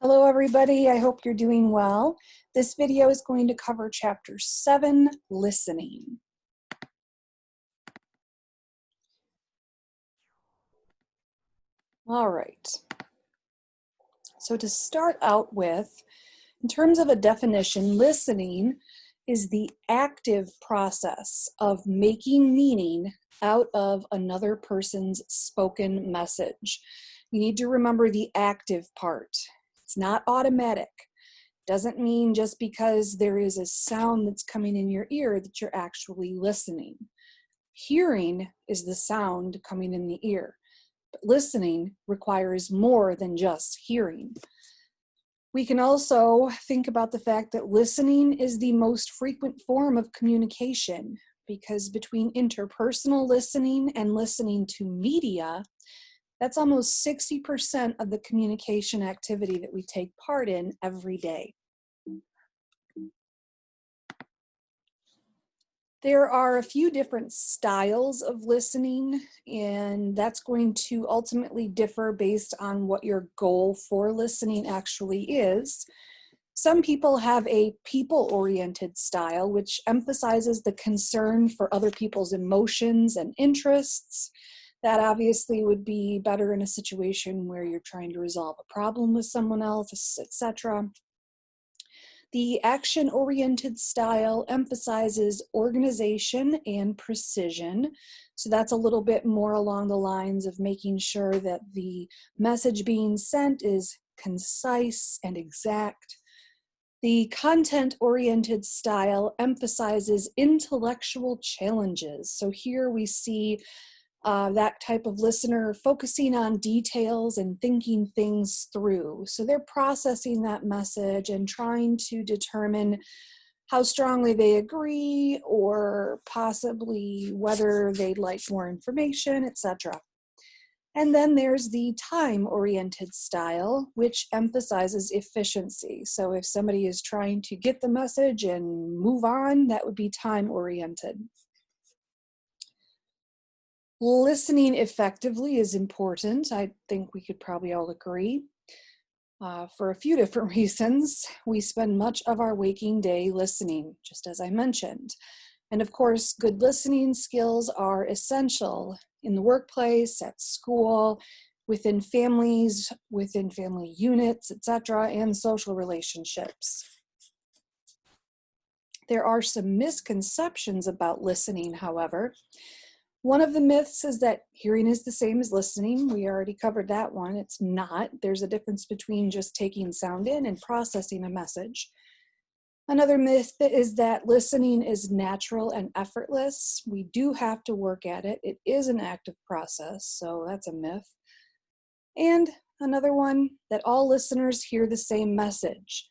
Hello everybody, I hope you're doing well. This video is going to cover Chapter 7, Listening. All right, so to start out with, in terms of a definition, listening is the active process of making meaning out of another person's spoken message. You need to remember the active part. It's not automatic. Doesn't mean just because there is a sound that's coming in your ear that you're actually listening. Hearing is the sound coming in the ear, but listening requires more than just hearing. We can also think about the fact that listening is the most frequent form of communication, because between interpersonal listening and listening to media, that's almost 60% of the communication activity that we take part in every day. There are a few different styles of listening, and that's going to ultimately differ based on what your goal for listening actually is. Some people have a people-oriented style, which emphasizes the concern for other people's emotions and interests. That obviously would be better in a situation where you're trying to resolve a problem with someone else, etc. The action-oriented style emphasizes organization and precision. So that's a little bit more along the lines of making sure that the message being sent is concise and exact. The content-oriented style emphasizes intellectual challenges. So here we see that type of listener focusing on details and thinking things through. So they're processing that message and trying to determine how strongly they agree or possibly whether they'd like more information, etc. And then there's the time-oriented style, which emphasizes efficiency. So if somebody is trying to get the message and move on, that would be time-oriented. Listening effectively is important. I think we could probably all agree. For a few different reasons, we spend much of our waking day listening, just as I mentioned. And of course, good listening skills are essential in the workplace, at school, within families, within family units, etc., and social relationships. There are some misconceptions about listening, however. One of the myths is that hearing is the same as listening. We already covered that one. It's not. There's a difference between just taking sound in and processing a message. Another myth is that listening is natural and effortless. We do have to work at it. It is an active process, so that's a myth. And another one, that all listeners hear the same message.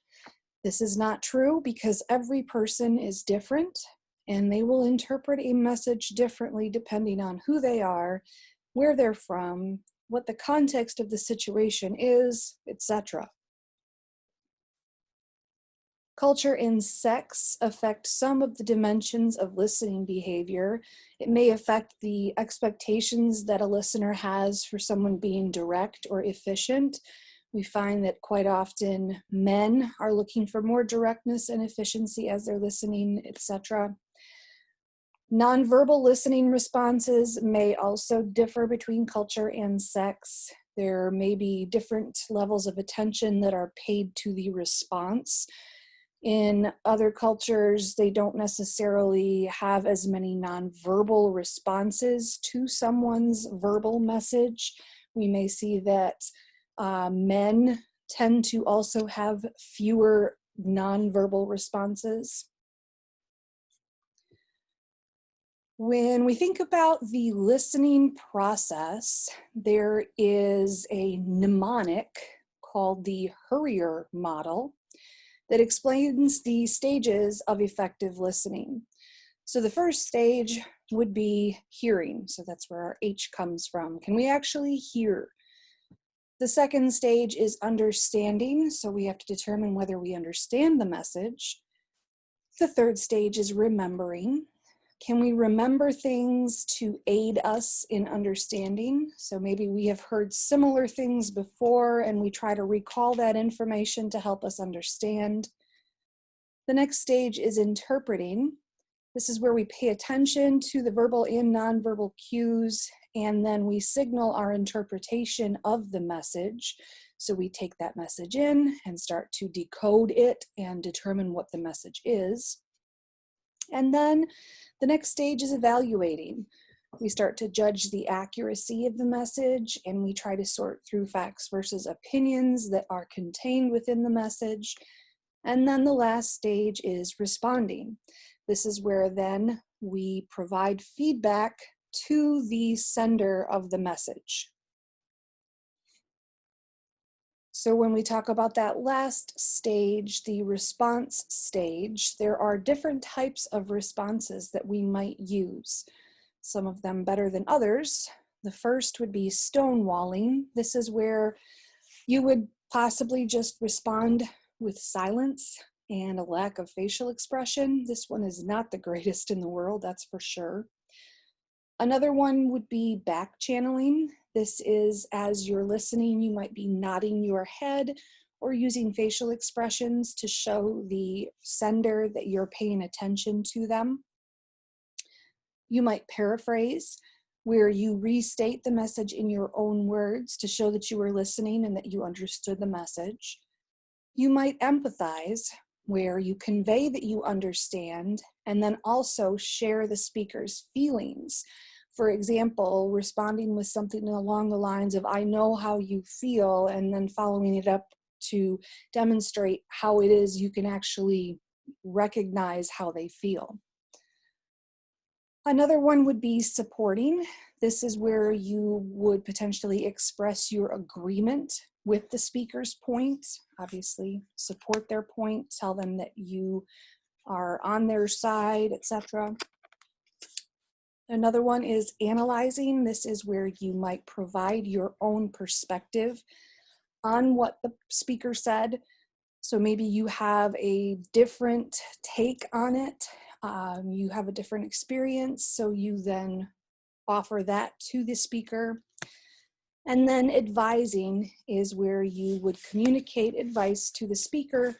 This is not true because every person is different, and they will interpret a message differently depending on who they are, where they're from, what the context of the situation is, etc. Culture and sex affect some of the dimensions of listening behavior. It may affect the expectations that a listener has for someone being direct or efficient. We find that quite often men are looking for more directness and efficiency as they're listening, etc. Nonverbal listening responses may also differ between culture and sex. There may be different levels of attention that are paid to the response. In other cultures, they don't necessarily have as many nonverbal responses to someone's verbal message. We may see that men tend to also have fewer nonverbal responses. When we think about the listening process, there is a mnemonic called the Hurrier model that explains the stages of effective listening. So the first stage would be hearing. So that's where our H comes from. Can we actually hear? The second stage is understanding. So we have to determine whether we understand the message. The third stage is remembering. Can we remember things to aid us in understanding? So maybe we have heard similar things before and we try to recall that information to help us understand. The next stage is interpreting. This is where we pay attention to the verbal and nonverbal cues, and then we signal our interpretation of the message. So we take that message in and start to decode it and determine what the message is. And then the next stage is evaluating. We start to judge the accuracy of the message, and we try to sort through facts versus opinions that are contained within the message. And then the last stage is responding. This is where then we provide feedback to the sender of the message. So when we talk about that last stage, the response stage, there are different types of responses that we might use. Some of them better than others. The first would be stonewalling. This is where you would possibly just respond with silence and a lack of facial expression. This one is not the greatest in the world, that's for sure. Another one would be back channeling. This is as you're listening, you might be nodding your head or using facial expressions to show the sender that you're paying attention to them. You might paraphrase, where you restate the message in your own words to show that you were listening and that you understood the message. You might empathize, where you convey that you understand and then also share the speaker's feelings. For example, responding with something along the lines of, I know how you feel, and then following it up to demonstrate how it is you can actually recognize how they feel. Another one would be supporting. This is where you would potentially express your agreement with the speaker's point. Obviously, support their point, tell them that you are on their side, etc. Another one is analyzing. This is where you might provide your own perspective on what the speaker said. So maybe you have a different take on it. You have a different experience, so you then offer that to the speaker. And then advising is where you would communicate advice to the speaker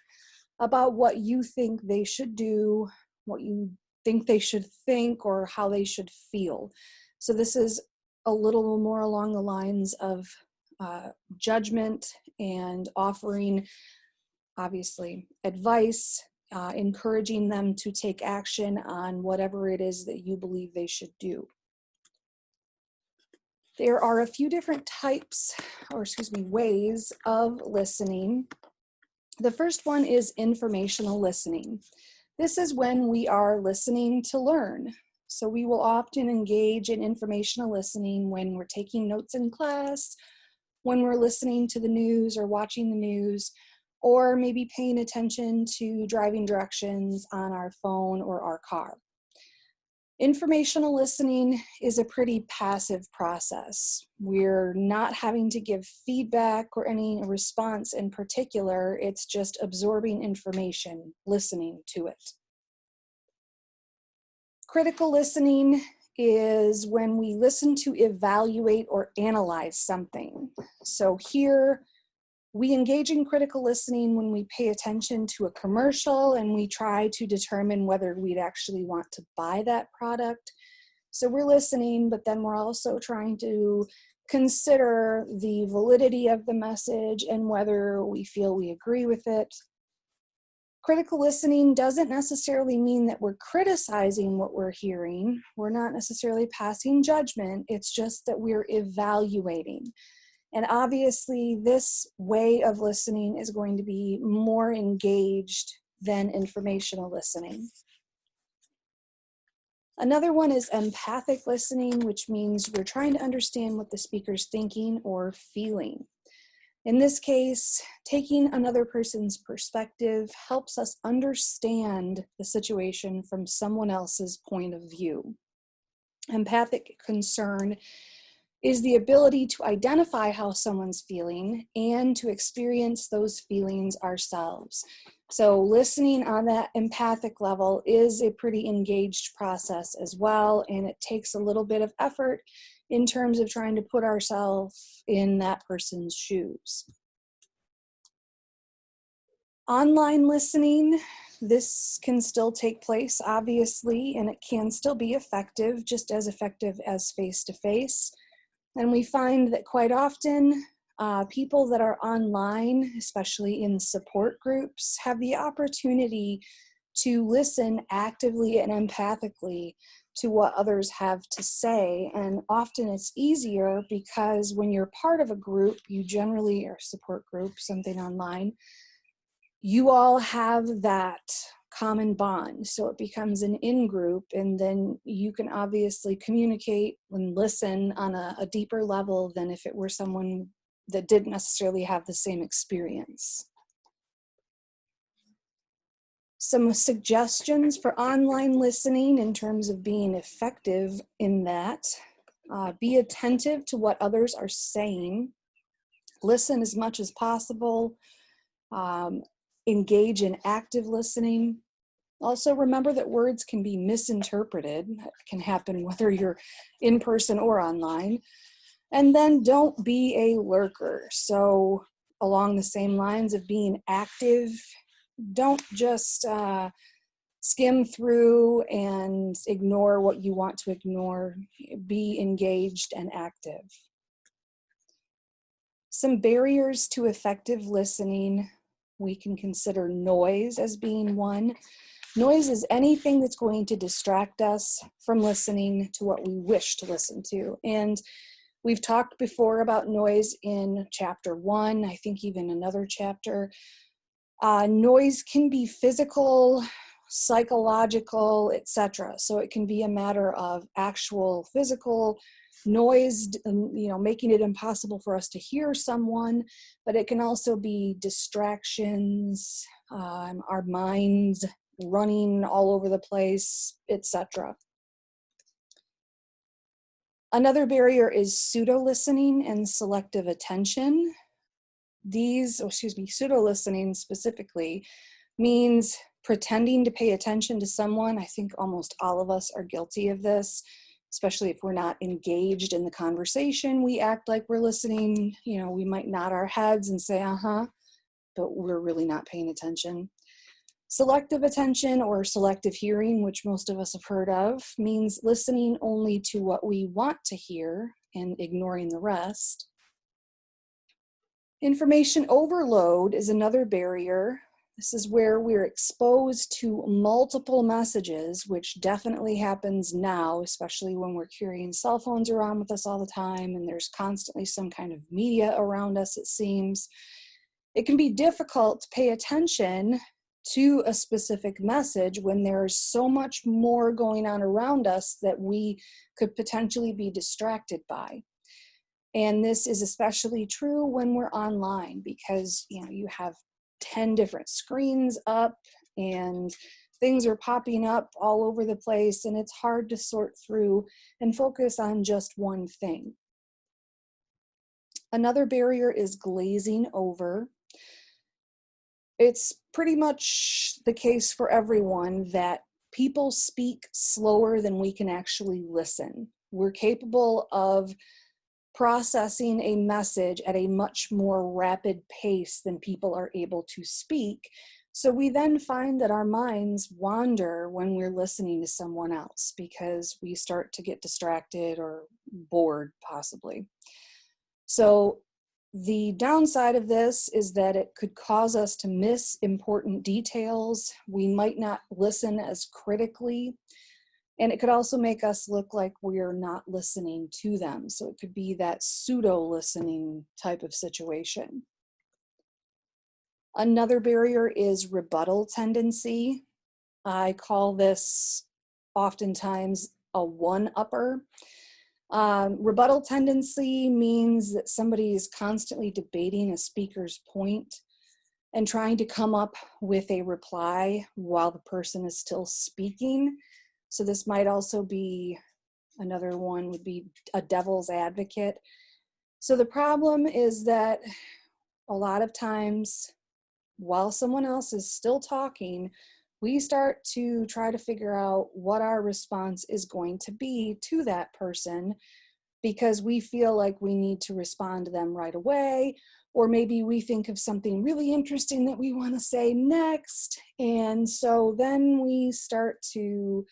about what you think they should do, what you think they should think, or how they should feel. So this is a little more along the lines of judgment and offering, obviously, advice, encouraging them to take action on whatever it is that you believe they should do. There are a few different types, or ways of listening. The first one is informational listening. This is when we are listening to learn. So we will often engage in informational listening when we're taking notes in class, when we're listening to the news or watching the news, or maybe paying attention to driving directions on our phone or our car. Informational listening is a pretty passive process. We're not having to give feedback or any response in particular. It's just absorbing information, listening to it. Critical listening is when we listen to evaluate or analyze something. So here, we engage in critical listening when we pay attention to a commercial and we try to determine whether we'd actually want to buy that product. So we're listening, but then we're also trying to consider the validity of the message and whether we feel we agree with it. Critical listening doesn't necessarily mean that we're criticizing what we're hearing. We're not necessarily passing judgment. It's just that we're evaluating. And obviously, this way of listening is going to be more engaged than informational listening. Another one is empathic listening, which means we're trying to understand what the speaker's thinking or feeling. In this case, taking another person's perspective helps us understand the situation from someone else's point of view. Empathic concern is the ability to identify how someone's feeling and to experience those feelings ourselves. So listening on that empathic level is a pretty engaged process as well, and it takes a little bit of effort in terms of trying to put ourselves in that person's shoes. Online listening, this can still take place, obviously, and it can still be effective, just as effective as face-to-face. And we find that quite often, people that are online, especially in support groups, have the opportunity to listen actively and empathically to what others have to say. And often it's easier because when you're part of a group, you generally, or support group, something online, you all have that common bond. So it becomes an in-group, and then you can obviously communicate and listen on a deeper level than if it were someone that didn't necessarily have the same experience. Some suggestions for online listening in terms of being effective in that. Be attentive to what others are saying. Listen as much as possible. Engage in active listening. Also remember that words can be misinterpreted. That can happen whether you're in person or online. And then don't be a lurker. So along the same lines of being active, don't just skim through and ignore what you want to ignore. Be engaged and active. Some barriers to effective listening. We can consider noise as being one. Noise is anything that's going to distract us from listening to what we wish to listen to. And we've talked before about noise in chapter 1, I think even another chapter. Noise can be physical, psychological, etc. So it can be a matter of actual physical noise, making it impossible for us to hear someone, but it can also be distractions, our minds running all over the place, etc. Another barrier is pseudo-listening and selective attention. Pseudo-listening specifically means pretending to pay attention to someone. I think almost all of us are guilty of this, especially if we're not engaged in the conversation. We act like we're listening. We might nod our heads and say, uh-huh, but we're really not paying attention. Selective attention or selective hearing, which most of us have heard of, means listening only to what we want to hear and ignoring the rest. Information overload is another barrier. This is where we're exposed to multiple messages, which definitely happens now, especially when we're carrying cell phones around with us all the time, and there's constantly some kind of media around us, it seems. It can be difficult to pay attention to a specific message when there's so much more going on around us that we could potentially be distracted by. And this is especially true when we're online because you have 10 different screens up and things are popping up all over the place, and it's hard to sort through and focus on just one thing. Another barrier is glazing over. It's pretty much the case for everyone that people speak slower than we can actually listen. We're capable of processing a message at a much more rapid pace than people are able to speak. So we then find that our minds wander when we're listening to someone else because we start to get distracted or bored, possibly. So the downside of this is that it could cause us to miss important details. We might not listen as critically, and it could also make us look like we're not listening to them. So it could be that pseudo-listening type of situation. Another barrier is rebuttal tendency. I call this oftentimes a one-upper. Rebuttal tendency means that somebody is constantly debating a speaker's point and trying to come up with a reply while the person is still speaking. So this might also be, another one would be a devil's advocate. So the problem is that a lot of times while someone else is still talking, we start to try to figure out what our response is going to be to that person, because we feel like we need to respond to them right away, or maybe we think of something really interesting that we want to say next. And so then we start to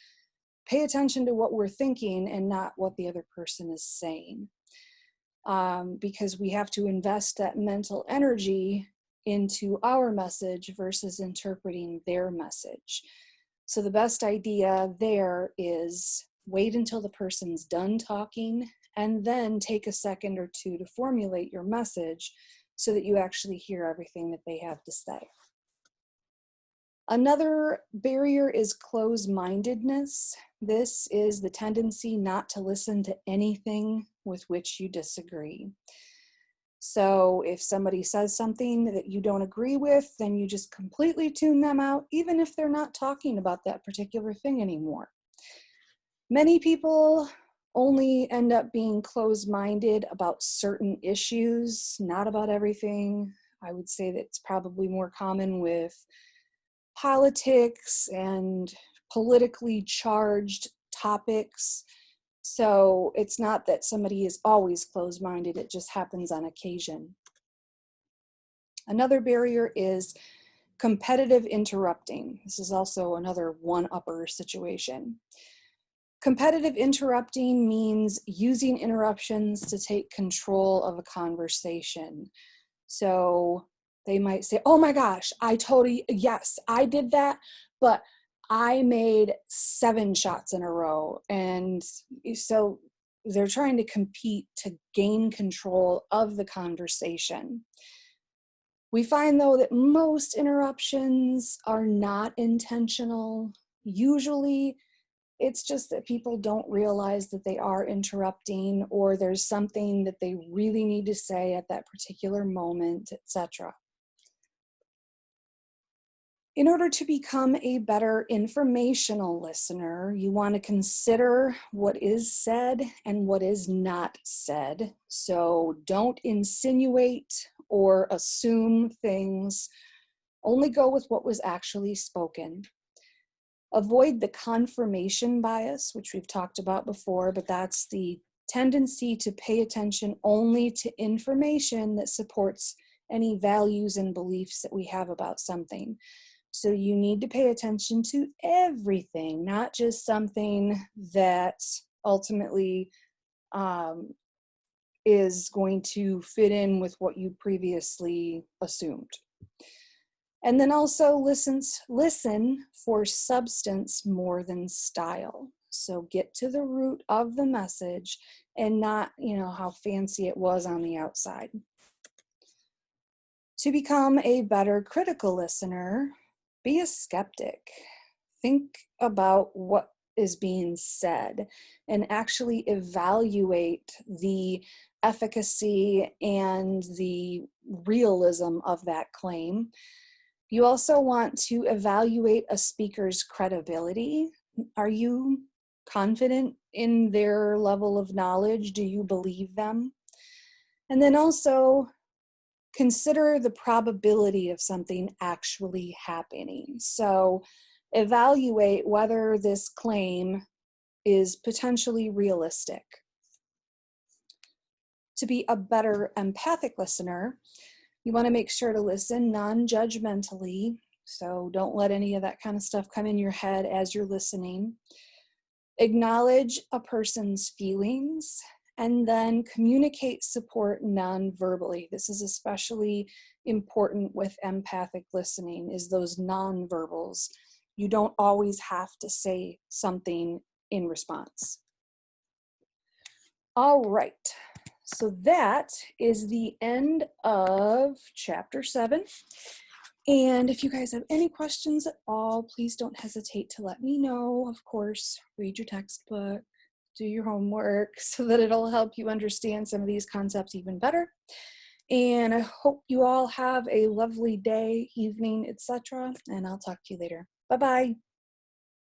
pay attention to what we're thinking and not what the other person is saying, because we have to invest that mental energy into our message versus interpreting their message. So the best idea there is wait until the person's done talking and then take a second or two to formulate your message so that you actually hear everything that they have to say. Another barrier is closed-mindedness. This is the tendency not to listen to anything with which you disagree. So if somebody says something that you don't agree with, then you just completely tune them out, even if they're not talking about that particular thing anymore. Many people only end up being closed-minded about certain issues, not about everything. I would say that it's probably more common with politics and politically charged topics. So it's not that somebody is always closed-minded, it just happens on occasion. Another barrier is competitive interrupting. This is also another one-upper situation. Competitive interrupting means using interruptions to take control of a conversation. So they might say, oh my gosh, yes, I did that, but I made 7 shots in a row. And so they're trying to compete to gain control of the conversation. We find though that most interruptions are not intentional. Usually it's just that people don't realize that they are interrupting, or there's something that they really need to say at that particular moment, etc. In order to become a better informational listener, you want to consider what is said and what is not said. So don't insinuate or assume things. Only go with what was actually spoken. Avoid the confirmation bias, which we've talked about before, but that's the tendency to pay attention only to information that supports any values and beliefs that we have about something. So you need to pay attention to everything, not just something that ultimately is going to fit in with what you previously assumed. And then also listen for substance more than style. So get to the root of the message and not, how fancy it was on the outside. To become a better critical listener, be a skeptic. Think about what is being said and actually evaluate the efficacy and the realism of that claim. You also want to evaluate a speaker's credibility. Are you confident in their level of knowledge? Do you believe them? And then also consider the probability of something actually happening. So evaluate whether this claim is potentially realistic. To be a better empathic listener, you want to make sure to listen non-judgmentally. So don't let any of that kind of stuff come in your head as you're listening. Acknowledge a person's feelings and then communicate support non-verbally. This is especially important with empathic listening, is those non-verbals. You don't always have to say something in response. All right. So that is the end of chapter 7. And if you guys have any questions at all, please don't hesitate to let me know. Of course, read your textbook, do your homework so that it'll help you understand some of these concepts even better. And I hope you all have a lovely day, evening, etc. And I'll talk to you later. Bye-bye.